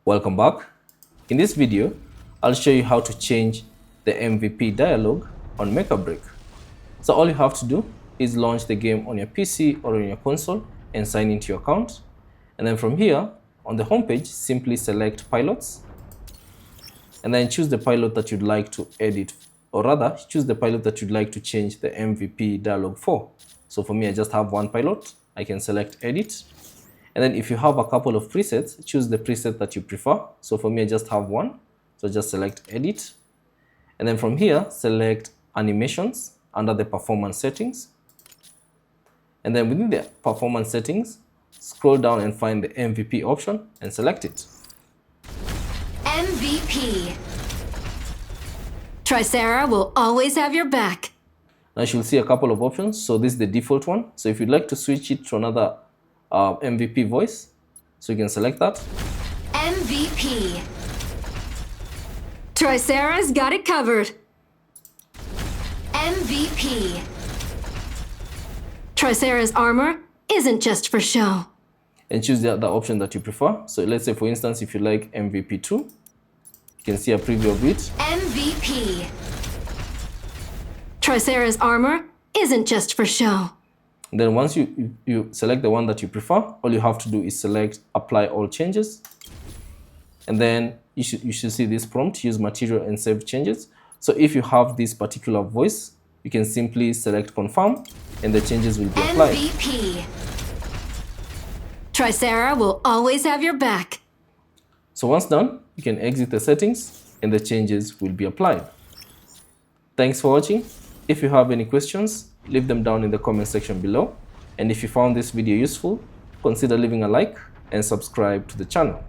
Welcome back. In this video, I'll show you how to change the MVP dialog on Mecha BREAK. So all you have to do is launch the game on your PC or on your console and sign into your account. And then from here, on the homepage, simply select pilots and then choose the pilot that you'd like to edit, or rather choose the pilot that you'd like to change the MVP dialog for. So for me, I just have one pilot. I can select edit. And then if you have a couple of presets, choose the preset that you prefer. So for me, I just have one. So just select edit. And then from here, select animations under the performance settings. And then within the performance settings, scroll down and find the MVP option and select it. MVP. Tricera will always have your back. Now you'll see a couple of options. So this is the default one. So if you'd like to switch it to another MVP voice, so you can select that. MVP. Tricera's got it covered. MVP. Tricera's armor isn't just for show. And choose the option that you prefer. So let's say, for instance, if you like MVP2, you can see a preview of it. MVP. Tricera's armor isn't just for show. And then once you select the one that you prefer, all you have to do is select apply all changes. And then you should see this prompt, use material and save changes. So if you have this particular voice, you can simply select confirm and the changes will be applied. MVP. Tricera will always have your back. So once done, you can exit the settings and the changes will be applied. Thanks for watching. If you have any questions, leave them down in the comment section below. And if you found this video useful, consider leaving a like and subscribe to the channel.